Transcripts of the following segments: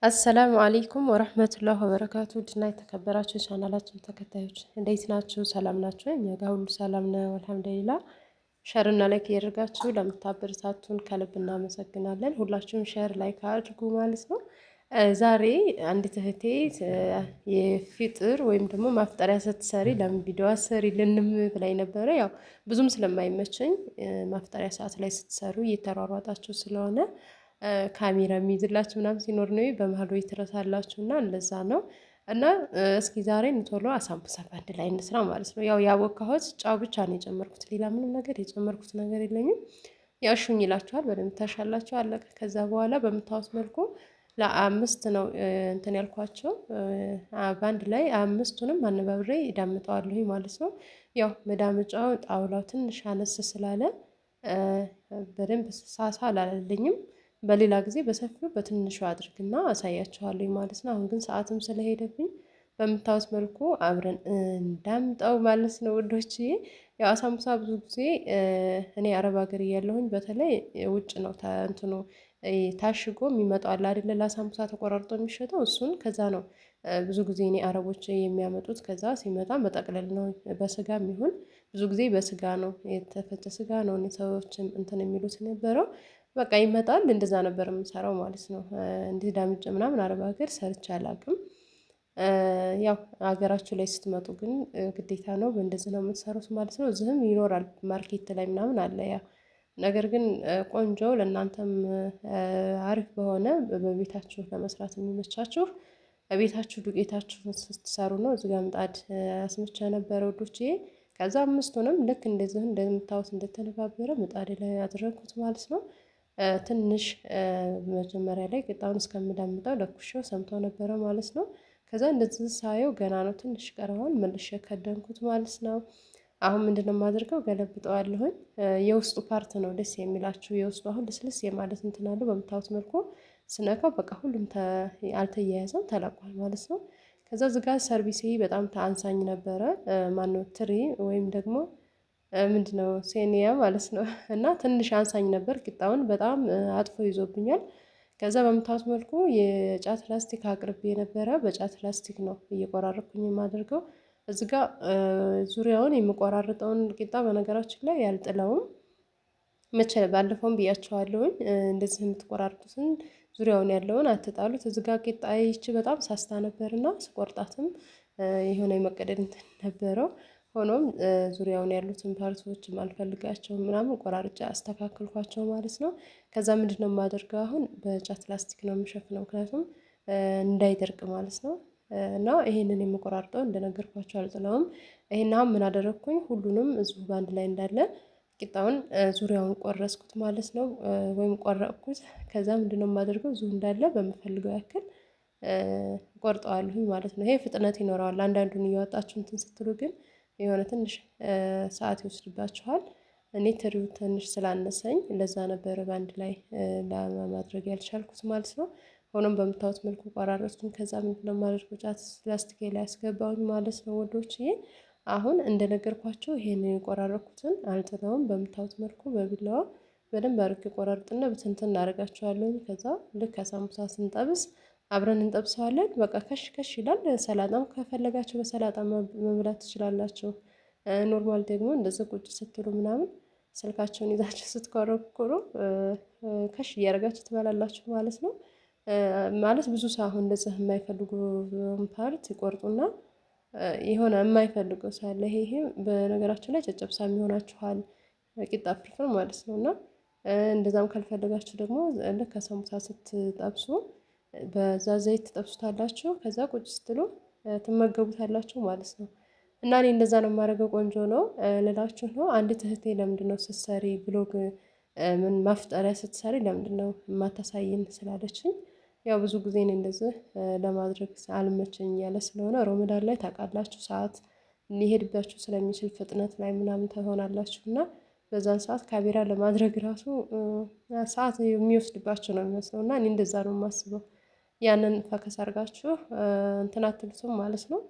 አሰላሙ አለይኩም ወረህመቱላህ ወበረካቱ ድና የተከበራችሁ የቻናላችን ተከታዮች እንዴት ናችሁ? ሰላም ናችሁ? እኛ ጋር ሁሉ ሰላም ነው አልሐምዱሊላህ። ሸርና ላይክ እያደረጋችሁ ለምታበረታቱን ከልብ እናመሰግናለን። ሁላችሁም ሸር ላይክ አድርጉ ማለት ነው። ዛሬ አንዲት እህቴ የፊጥር ወይም ደግሞ ማፍጠሪያ ስትሰሪ ለምን ቪዲዮ አሰሪ ልንም ብላኝ ነበረ። ያው ብዙም ስለማይመቸኝ ማፍጠሪያ ሰዓት ላይ ስትሰሩ እየተሯሯጣችሁ ስለሆነ ካሜራ የሚይዝላችሁ ምናምን ሲኖር ነው በመሀል ወይ ትረሳላችሁ እና እንደዛ ነው። እና እስኪ ዛሬ ቶሎ አሳምቡሳ በአንድ ላይ እንስራ ማለት ነው። ያው ያቦካሁት ጫው ብቻ ነው የጨመርኩት፣ ሌላ ምንም ነገር የጨመርኩት ነገር የለኝም። ያው እሹኝ ይላችኋል፣ በደንብ ታሻላችሁ፣ አለቀ። ከዛ በኋላ በምታዩት መልኩ ለአምስት ነው እንትን ያልኳቸው። በአንድ ላይ አምስቱንም አነባብሬ እዳምጠዋለሁ ማለት ነው። ያው መዳመጫው ጣውላው ትንሽ አነስ ስላለ በደንብ ሳሳ አላለልኝም። በሌላ ጊዜ በሰፊው በትንሹ አድርግና አሳያችኋለሁ ማለት ነው። አሁን ግን ሰዓትም ስለሄደብኝ በምታዩት መልኩ አብረን እንዳምጠው ማለት ነው ውዶች። ያው አሳምቡሳ ብዙ ጊዜ እኔ አረብ ሀገር እያለሁኝ በተለይ ውጭ ነው እንትኑ ታሽጎ የሚመጣው አለ አይደለ? ለአሳምቡሳ ተቆራርጦ የሚሸጠው እሱን ከዛ ነው ብዙ ጊዜ እኔ አረቦች የሚያመጡት። ከዛ ሲመጣ መጠቅለል ነው በስጋም ይሁን ብዙ ጊዜ በስጋ ነው የተፈጨ ስጋ ነው እኔ ሰዎችም እንትን የሚሉት ነበረው። በቃ ይመጣል እንደዛ ነበር የምሰራው ማለት ነው። እንዲህ ዳምጬ ምናምን አረብ ሀገር ሰርቼ አላውቅም። ያው ሀገራችሁ ላይ ስትመጡ ግን ግዴታ ነው በእንደዚህ ነው የምትሰሩት ማለት ነው። እዚህም ይኖራል ማርኬት ላይ ምናምን አለ ያ ነገር ግን ቆንጆ ለእናንተም አሪፍ በሆነ በቤታችሁ ለመስራት የሚመቻችሁ ቤታችሁ ዱቄታችሁን ስትሰሩ ነው። እዚጋ ምጣድ አስመቻ ነበረ ውዶችዬ። ከዛ አምስቱንም ልክ እንደዚህ እንደምታዩት እንደተነባበረ ምጣድ ላይ ያደረግኩት ማለት ነው። ትንሽ መጀመሪያ ላይ ቂጣውን እስከምዳምጠው ለኩሼው ሰምቶ ነበረ ማለት ነው። ከዛ እንደዚህ ሳየው ገና ነው ትንሽ ቀረዋል፣ መልሼ ከደንኩት ማለት ነው። አሁን ምንድነው የማደርገው? ገለብጠዋለሁኝ። የውስጡ ፓርት ነው ደስ የሚላችሁ። የውስጡ አሁን ልስልስ የማለት እንትን አለው። በምታዩት መልኩ ስነካው በቃ ሁሉም አልተያያዘም ተለቋል ማለት ነው። ከዛ ዝጋ ሰርቪሴ በጣም ተአንሳኝ ነበረ። ማነው ትሪ ወይም ደግሞ ምንድነው ሴኒያ ማለት ነው። እና ትንሽ አንሳኝ ነበር፣ ቂጣውን በጣም አጥፎ ይዞብኛል። ከዛ በምታዩት መልኩ የጫት ላስቲክ አቅርቤ የነበረ በጫት ላስቲክ ነው እየቆራረኩኝ የማደርገው። እዚህ ጋር ዙሪያውን የምቆራርጠውን ቂጣ በነገራችን ላይ ያልጥለውም መቼ ባለፈውም ብያቸዋለሁኝ። እንደዚህ የምትቆራርጡትን ዙሪያውን ያለውን አትጣሉት። እዚህ ጋር ቂጣ ይቺ በጣም ሳስታ ነበርና ስቆርጣትም የሆነ የመቀደድ እንትን ነበረው። ሆኖም ዙሪያውን ያሉትን ፓርቶች አልፈልጋቸውም ምናምን ቆራርጬ አስተካክልኳቸው ማለት ነው። ከዛ ምንድነው የማደርገው? አሁን በጫት ላስቲክ ነው የምሸፍነው ምክንያቱም እንዳይደርቅ ማለት ነው። እና ይሄንን የምቆራርጠው እንደነገርኳቸው አልጥለውም። ይሄን አሁን ምን አደረግኩኝ? ሁሉንም እዚሁ በአንድ ላይ እንዳለ ቂጣውን ዙሪያውን ቆረስኩት ማለት ነው፣ ወይም ቆረጥኩት። ከዛ ምንድነው የማደርገው? እዚሁ እንዳለ በምፈልገው ያክል ቆርጠዋለሁኝ ማለት ነው። ይሄ ፍጥነት ይኖረዋል። አንዳንዱን እያወጣችሁ እንትን ስትሉ ግን የሆነ ትንሽ ሰዓት ይወስድባችኋል። እኔ ትሪው ትንሽ ስላነሰኝ ለዛ ነበረ በአንድ ላይ ለማድረግ ያልቻልኩት ማለት ነው። ሆኖም በምታዩት መልኩ ቆራረጥኩኝ። ከዛ ምንድነው የማደርገው? ጫት ላስቲኬ ላይ ያስገባሁኝ ማለት ነው ወዶችዬ። አሁን እንደነገርኳቸው ይሄንን የቆራረኩትን አልጥለውም። በምታዩት መልኩ በቢላዋ በደንብ አድርጌ ቆራርጥና ብትንትን እናደርጋቸዋለሁ። ከዛ ልክ አሳምቡሳ ስንጠብስ አብረን እንጠብሰዋለን። በቃ ከሽ ከሽ ይላል። ሰላጣም ከፈለጋችሁ በሰላጣ መብላት ትችላላችሁ። ኖርማል ደግሞ እንደዚህ ቁጭ ስትሉ ምናምን ስልካቸውን ይዛችሁ ስትኮረኩሩ ከሽ እያደረጋችሁ ትበላላችሁ ማለት ነው። ማለት ብዙ ሰው አሁን እንደዚህ የማይፈልጉ ፓርት ይቆርጡና የሆነ የማይፈልገው ሳለ ይሄ በነገራችን ላይ ጨጨብሳ የሚሆናችኋል ቂጣ ፍርፍር ማለት ነው። እና እንደዛም ካልፈለጋችሁ ደግሞ ልክ አሳምቡሳ ስትጠብሱ በዛ ዘይት ትጠብሱታላችሁ። ከዛ ቁጭ ስትሉ ትመገቡታላችሁ ማለት ነው። እና እኔ እንደዛ ነው የማደርገው። ቆንጆ ነው ልላችሁ ነው። አንዲት እህቴ ለምንድነው ስትሰሪ ብሎግ ምን ማፍጠሪያ ስትሰሪ ለምንድነው የማታሳይን ስላለችኝ፣ ያው ብዙ ጊዜ እኔ እንደዚህ ለማድረግ አልመቸኝ እያለ ስለሆነ ሮመዳን ላይ ታውቃላችሁ ሰዓት ሊሄድባችሁ ስለሚችል ፍጥነት ላይ ምናምን ትሆናላችሁ እና በዛን ሰዓት ካሜራ ለማድረግ ራሱ ሰዓት የሚወስድባችሁ ነው የሚመስለው። እና እኔ እንደዛ ነው የማስበው። ያንን ፈከስ አድርጋችሁ እንትን አትሉትም ማለት ነው።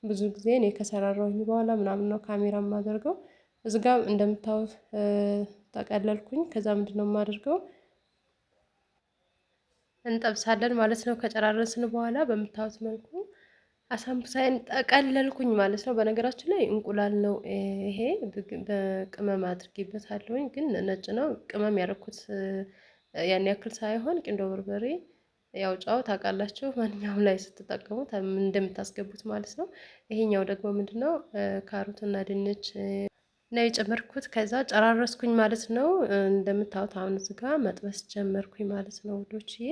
ብዙ ጊዜ እኔ ከሰራራሁኝ በኋላ ምናምን ነው ካሜራ የማደርገው። እዚህ ጋር እንደምታዩት ጠቀለልኩኝ። ከዛ ምንድነው የማደርገው? እንጠብሳለን ማለት ነው። ከጨራረስን በኋላ በምታዩት መልኩ አሳምቡሳዬን ጠቀለልኩኝ ማለት ነው። በነገራችን ላይ እንቁላል ነው ይሄ በቅመም አድርጌበታለሁኝ፣ ግን ነጭ ነው ቅመም ያደረኩት ያን ያክል ሳይሆን ቂንዶ በርበሬ ያው ጫው ታውቃላችሁ፣ ማንኛውም ላይ ስትጠቀሙት እንደምታስገቡት ማለት ነው። ይሄኛው ደግሞ ምንድነው ካሮትና ድንች ነው የጨመርኩት። ከዛ ጨራረስኩኝ ማለት ነው። እንደምታዩት አሁን እዚህ ጋር መጥበስ ጀመርኩኝ ማለት ነው ውዶችዬ።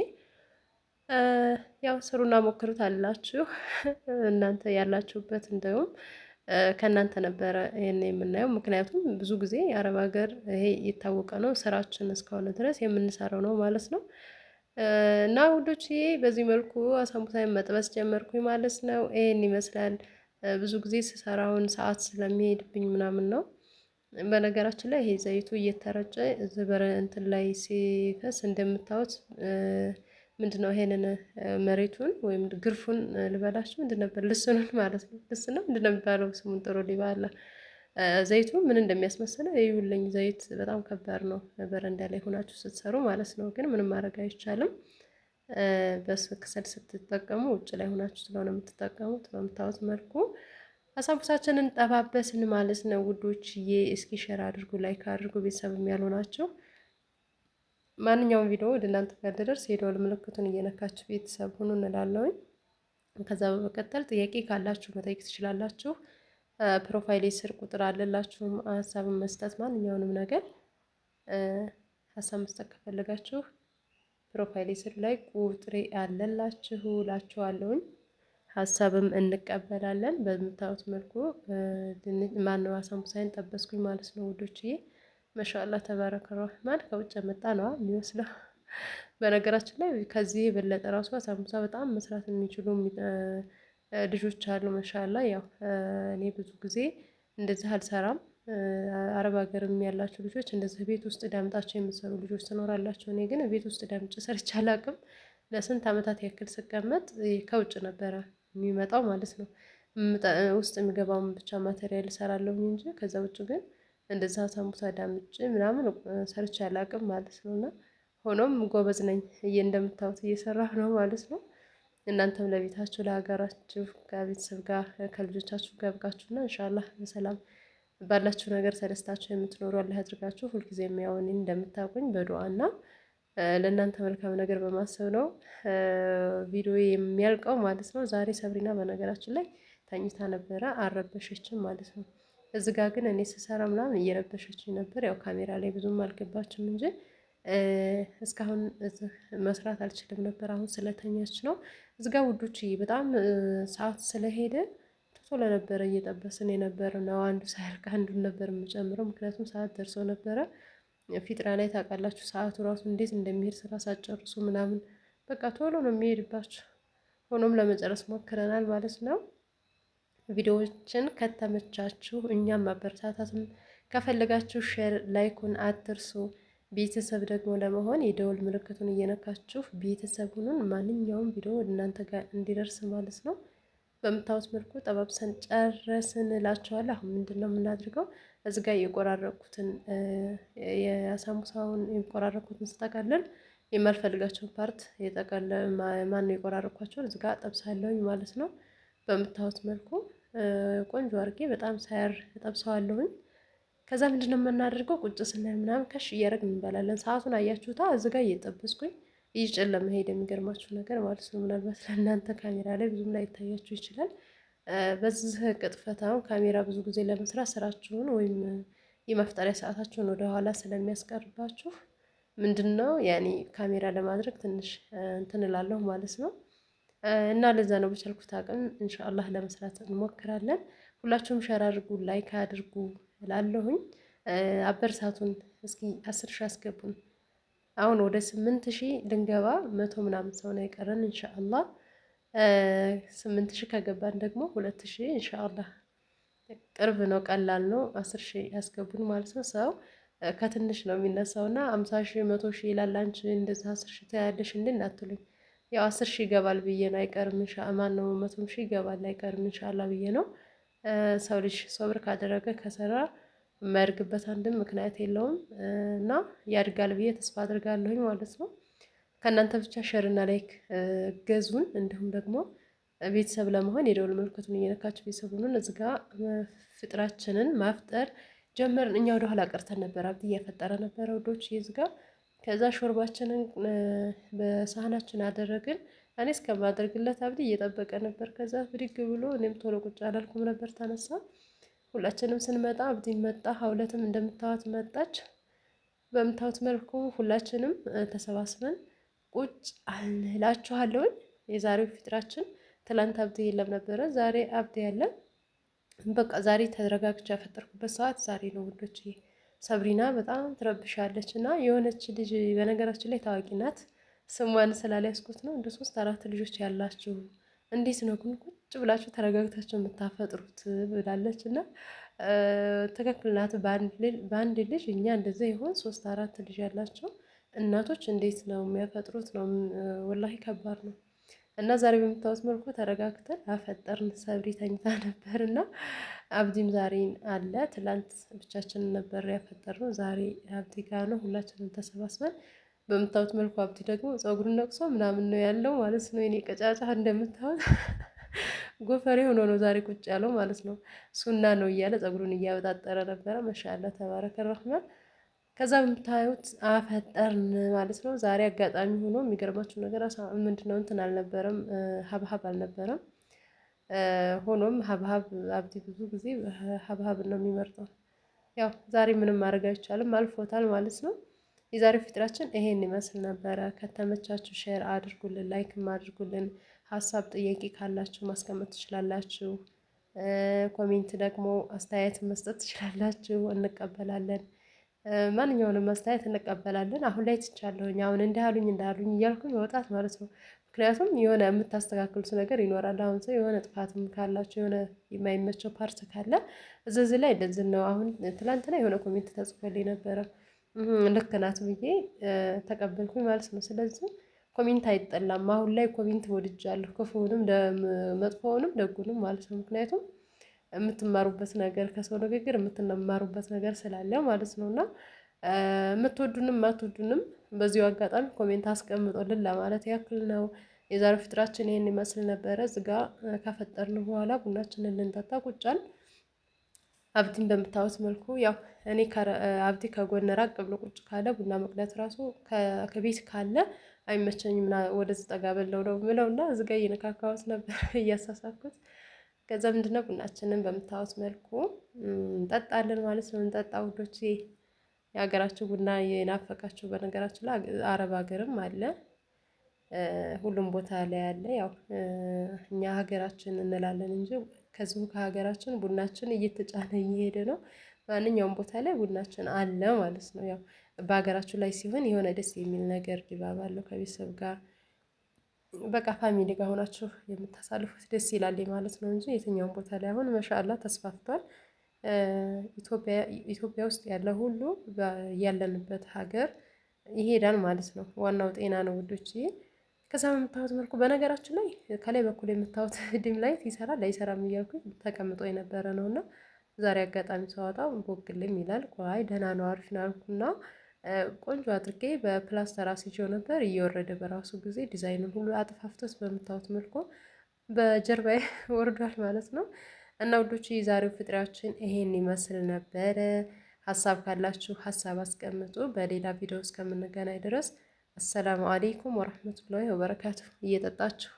ያው ስሩና ሞክሩት አላችሁ እናንተ ያላችሁበት እንደውም ከእናንተ ነበረ ይሄን የምናየው። ምክንያቱም ብዙ ጊዜ የአረብ ሀገር ይሄ የታወቀ ነው፣ ስራችን እስከሆነ ድረስ የምንሰራው ነው ማለት ነው። እና ውዶችዬ በዚህ መልኩ አሳምቡሳዬን መጥበስ ጀመርኩኝ ማለት ነው። ይሄን ይመስላል። ብዙ ጊዜ ስሰራውን ሰዓት ስለሚሄድብኝ ምናምን ነው። በነገራችን ላይ ይሄ ዘይቱ እየተረጨ ዝበር እንትን ላይ ሲፈስ እንደምታዩት ምንድነው ይሄንን መሬቱን ወይም ግርፉን ልበላችሁ ምንድን ነበር ልስኑን ማለት ነው። ልስ ነው ምንድን ነው የሚባለው ስሙን ጥሩ ሊባላ ዘይቱ ምን እንደሚያስመስለው ይዩልኝ። ዘይት በጣም ከባድ ነው በረንዳ ላይ ሆናችሁ ስትሰሩ ማለት ነው። ግን ምንም ማድረግ አይቻልም። በክሰል ስትጠቀሙ ውጭ ላይ ሆናችሁ ስለሆነ የምትጠቀሙት በምታዩት መልኩ አሳምቡሳችንን ጠባበስን ማለት ነው ውዶችዬ። እስኪ ሼር አድርጉ፣ ላይክ አድርጉ። ቤተሰብም ያልሆናችሁ ማንኛውም ቪዲዮ ወደ እናንተ ጋር ደርስ የደወል ምልክቱን እየነካችሁ ቤተሰብ ሁኑ እንላለሁኝ። ከዛ በመቀጠል ጥያቄ ካላችሁ መጠየቅ ትችላላችሁ። ፕሮፋይሌ ስር ቁጥር አለላችሁም ሀሳብን መስጠት ማንኛውንም ነገር ሀሳብ መስጠት ከፈለጋችሁ ፕሮፋይሌ ስር ላይ ቁጥሬ አለላችሁ እላችኋለሁኝ። ሀሳብም እንቀበላለን። በምታዩት መልኩ ማነው አሳምቡሳዬን ጠበስኩኝ ማለት ነው ውዶችዬ። ማሻአላ ተባረከ ረህማን። ከውጭ መጣ ነው የሚመስለው። በነገራችን ላይ ከዚህ የበለጠ ራሱ አሳምቡሳ በጣም መስራት የሚችሉ ልጆች አሉ። ማሻአላ ያው እኔ ብዙ ጊዜ እንደዚህ አልሰራም። አረብ ሀገርም ያላችሁ ልጆች እንደዚህ ቤት ውስጥ ዳምጣቸው የምትሰሩ ልጆች ትኖራላችሁ። እኔ ግን ቤት ውስጥ ዳምጭ ሰርቼ አላውቅም። ለስንት ዓመታት ያክል ስቀመጥ ከውጭ ነበረ የሚመጣው ማለት ነው። ውስጥ የሚገባውን ብቻ ማቴሪያል እሰራለሁኝ እንጂ ከዛ ውጭ ግን እንደዛ አሳምቡሳ ዳምጬ ምናምን ሰርቼ አላውቅም ማለት ነው። እና ሆኖም ጎበዝ ነኝ እንደምታዩት እየሰራሁ ነው ማለት ነው። እናንተም ለቤታችሁ ለሀገራችሁ ከቤተሰብ ጋር ከልጆቻችሁ ጋር ብቃችሁና ኢንሻአላህ በሰላም ባላችሁ ነገር ተደስታችሁ የምትኖሩ አላህ ያድርጋችሁ። ሁልጊዜም ያው እኔን እንደምታውቁኝ በዱዓና ለእናንተ መልካም ነገር በማሰብ ነው ቪዲዮ የሚያልቀው ማለት ነው። ዛሬ ሰብሪና በነገራችን ላይ ተኝታ ነበረ፣ አልረበሸችም ማለት ነው። እዚህ ጋር ግን እኔ ስሰራ ምናምን እየረበሸችኝ ነበር። ያው ካሜራ ላይ ብዙም አልገባችም እንጂ እስካሁን መስራት አልችልም ነበር። አሁን ስለተኛች ነው። እዚህ ጋር ውዶች በጣም ሰዓት ስለሄደ ቶሎ ነበረ እየጠበስን የነበረ ነው። አንዱ ሳያልቅ አንዱን ነበር የምጨምረው፣ ምክንያቱም ሰዓት ደርሶ ነበረ። ፊጥራ ላይ ታውቃላችሁ ሰዓቱ ራሱ እንዴት እንደሚሄድ ስራ ሳትጨርሱ ምናምን በቃ ቶሎ ነው የሚሄድባችሁ። ሆኖም ለመጨረስ ሞክረናል ማለት ነው። ቪዲዮዎችን ከተመቻችሁ እኛም ማበረታታትም ከፈለጋችሁ ሼር ላይኩን አትርሱ። ቤተሰብ ደግሞ ለመሆን የደወል ምልክቱን እየነካችሁ ቤተሰብ ሁኑን። ማንኛውም ቪዲዮ ወደ እናንተ ጋር እንዲደርስ ማለት ነው። በምታዩት መልኩ ጠባብሰን ጨረስን እላችኋለሁ። አሁን ምንድን ነው የምናድርገው? እዚህ ጋር የቆራረኩትን የአሳምቡሳውን የቆራረኩትን ስጠቀልል የማልፈልጋቸውን ፓርት ማነው የቆራረኳቸውን እዚህ ጋር ጠብሳለሁኝ ማለት ነው። በምታዩት መልኩ ቆንጆ አድርጌ በጣም ሳያር ጠብሰዋለሁኝ። ከዛ ምንድን ነው የምናደርገው? ቁጭ ስንል ምናምን ከሽ እያደረግን እንበላለን። ሰዓቱን አያችሁታ? እዚህ ጋር እየጠበስኩኝ እየጨለመ ሄደ። የሚገርማችሁ ነገር ማለት ነው። ምናልባት ለእናንተ ካሜራ ላይ ብዙም ላይ ይታያችሁ ይችላል። በዚህ ቅጥፈት አሁን ካሜራ ብዙ ጊዜ ለመስራት ስራችሁን ወይም የመፍጠሪያ ሰዓታችሁን ወደኋላ ስለሚያስቀርባችሁ ምንድን ነው ያኔ ካሜራ ለማድረግ ትንሽ እንትን እላለሁ ማለት ነው። እና ለዛ ነው በቻልኩት አቅም ኢንሻአላህ ለመስራት እንሞክራለን። ሁላችሁም ሸር አድርጉ፣ ላይክ አድርጉ እላለሁኝ። አበርሳቱን እስኪ 10,000 አስገቡን። አሁን ወደ 8,000 ልንገባ 100 ምናምን ሰው ነው የቀረን ኢንሻአላህ። 8,000 ከገባን ደግሞ 2,000 ኢንሻአላህ። ቅርብ ነው፣ ቀላል ነው። 10,000 ያስገቡን ማለት ነው። ሰው ከትንሽ ነው የሚነሳውና 50,000 100,000 ይላል። አንቺ እንደዛ 10,000 ታያለሽ እንዴ እንዳትሉኝ። ያው 10,000 ይገባል ብዬ ነው አይቀርም ማን ነው 100,000 ይገባል አይቀርም ኢንሻአላህ ብዬ ነው። ሰው ልጅ ሶብር ካደረገ ከሰራ የማያድግበት አንድም ምክንያት የለውም እና ያድጋል ብዬ ተስፋ አድርጋለሁኝ ማለት ነው። ከእናንተ ብቻ ሸርና ላይክ ገዙን። እንዲሁም ደግሞ ቤተሰብ ለመሆን የደወል ምልክቱን እየነካችሁ ቤተሰብ ሆኑን። እዚህ ጋ ፍጥራችንን ማፍጠር ጀመርን። እኛ ወደ ኋላ ቀርተን ነበር። አብዲ እያፈጠረ ነበረ ውዶች እዚህ ጋ። ከዛ ሾርባችንን በሳህናችን አደረግን። እኔ እስከማደርግለት አብዲ እየጠበቀ ነበር። ከዛ ብድግ ብሎ እኔም ቶሎ ቁጭ አላልኩም ነበር፣ ተነሳ። ሁላችንም ስንመጣ አብዲ መጣ፣ ሀውለትም እንደምታዋት መጣች። በምታዩት መልኩ ሁላችንም ተሰባስበን ቁጭ እላችኋለሁኝ። የዛሬው ፊጥራችን ትላንት አብዲ የለም ነበረ፣ ዛሬ አብዲ ያለ። በቃ ዛሬ ተረጋግቼ ያፈጠርኩበት ሰዓት ዛሬ ነው ውዶች። ሰብሪና በጣም ትረብሻለች እና የሆነች ልጅ በነገራችን ላይ ታዋቂ ናት፣ ስሟን ስላልያዝኩት ነው። እንደ 3-4 ልጆች ያላችሁ እንዴት ነው ግን ቁጭ ብላችሁ ተረጋግታችሁ የምታፈጥሩት ብላለች። እና ትክክል ናት። በአንድ ልጅ እኛ እንደዛ ይሆን 3-4 ልጅ ያላቸው እናቶች እንዴት ነው የሚያፈጥሩት? ነው ወላሂ ከባድ ነው። እና ዛሬ በምታዩት መልኩ ተረጋግተን አፈጠርን። ሰብሪ ተኝታ ነበር እና አብዲም ዛሬ አለ። ትላንት ብቻችንን ነበር ያፈጠርነው፣ ዛሬ አብዲ ጋር ነው። ሁላችንም ተሰባስበን በምታዩት መልኩ አብዲ ደግሞ ፀጉሩን ነቅሶ ምናምን ነው ያለው ማለት ነው። የኔ ቀጫጫ እንደምታዩት ጎፈሬ ሆኖ ነው ዛሬ ቁጭ ያለው ማለት ነው። ሱና ነው እያለ ፀጉሩን እያበጣጠረ ነበረ። ማሻአላ ተባረከ ረህማን። ከዛ በምታዩት አፈጠርን ማለት ነው። ዛሬ አጋጣሚ ሆኖ የሚገርማችሁ ነገር ምንድነው እንትን አልነበረም፣ ሀብሀብ አልነበረም። ሆኖም ሀብሀብ አብዲ ብዙ ጊዜ ሀብሀብ ነው የሚመርጠው። ያው ዛሬ ምንም ማድረግ አይቻልም፣ አልፎታል ማለት ነው። የዛሬው ፊጥራችን ይሄን ይመስል ነበረ። ከተመቻችሁ ሼር አድርጉልን፣ ላይክም አድርጉልን። ሀሳብ ጥያቄ ካላችሁ ማስቀመጥ ትችላላችሁ። ኮሜንት ደግሞ አስተያየት መስጠት ትችላላችሁ፣ እንቀበላለን። ማንኛውንም አስተያየት እንቀበላለን። አሁን ላይ ትቻለሁኝ። አሁን እንዳሉኝ እያልኩኝ መውጣት ማለት ነው። ምክንያቱም የሆነ የምታስተካክሉት ነገር ይኖራል። አሁን ሰው የሆነ ጥፋትም ካላችሁ የሆነ የማይመቸው ፓርት ካለ እዚህ ላይ እንደዚህ ነው። አሁን ትላንትና የሆነ ኮሜንት ተጽፎልኝ ነበረ፣ ልክ ናት ብዬ ተቀበልኩኝ ማለት ነው። ስለዚህ ኮሜንት አይጠላም። አሁን ላይ ኮሜንት ወድጃለሁ፣ ክፉውንም መጥፎውንም ደጉንም ማለት ነው። ምክንያቱም የምትማሩበት ነገር ከሰው ንግግር የምትማሩበት ነገር ስላለ ማለት ነው። እና የምትወዱንም የማትወዱንም በዚሁ አጋጣሚ ኮሜንት አስቀምጦልን ለማለት ያክል ነው። የዛሬው ፍጥራችን ይህን ይመስል ነበረ። እዚጋ ካፈጠርን በኋላ ቡናችንን ልንጠጣ ቁጫል። አብዲን በምታዩት መልኩ ያው እኔ አብዲ ከጎን ራቅ ብሎ ቁጭ ካለ ቡና መቅዳት ራሱ ከቤት ካለ አይመቸኝም፣ ወደዚህ ጠጋ በለው ነው ምለው እና እዚጋ እየነካካሁት ነበር እያሳሳኩት። ከዛ ምንድነው ቡናችንን በምታዩት መልኩ እንጠጣለን ማለት ነው። እንጠጣ ውዶች። የሀገራችሁ ቡና የናፈቃችሁ በነገራችሁ ላይ አረብ ሀገርም አለ፣ ሁሉም ቦታ ላይ አለ። ያው እኛ ሀገራችን እንላለን እንጂ ከዚሁ ከሀገራችን ቡናችን እየተጫነ እየሄደ ነው። ማንኛውም ቦታ ላይ ቡናችን አለ ማለት ነው። ያው በሀገራችሁ ላይ ሲሆን የሆነ ደስ የሚል ነገር ድባብ አለው። ከቤተሰብ ጋር በቃ ፋሚሊ ጋር ሆናችሁ የምታሳልፉት ደስ ይላል ማለት ነው እንጂ የትኛውም ቦታ ላይ አሁን ማሻአላ ተስፋፍቷል። ኢትዮጵያ ውስጥ ያለ ሁሉ ያለንበት ሀገር ይሄዳል ማለት ነው። ዋናው ጤና ነው ውዶች። ከዛ በምታዩት መልኩ በነገራችን ላይ ከላይ በኩል የምታዩት ዲም ላይት ይሰራል አይሰራም እያልኩኝ ተቀምጦ የነበረ ነው እና ዛሬ አጋጣሚ ሳወጣው ቦግልም ይላል። ቆይ ደህና ነው አሪፍ ነው አልኩና ቆንጆ አድርጌ በፕላስተር አስይዤው ነበር። እየወረደ በራሱ ጊዜ ዲዛይኑን ሁሉ አጥፋፍቶት በምታዩት መልኩ በጀርባዬ ወርዷል ማለት ነው። እና ውዶች የዛሬው ፍጥሪያችን ይሄን ይመስል ነበረ። ሀሳብ ካላችሁ ሀሳብ አስቀምጡ። በሌላ ቪዲዮ እስከምንገናኝ ድረስ አሰላሙ አሌይኩም ወረህመቱላሂ ወበረካቱ። እየጠጣችሁ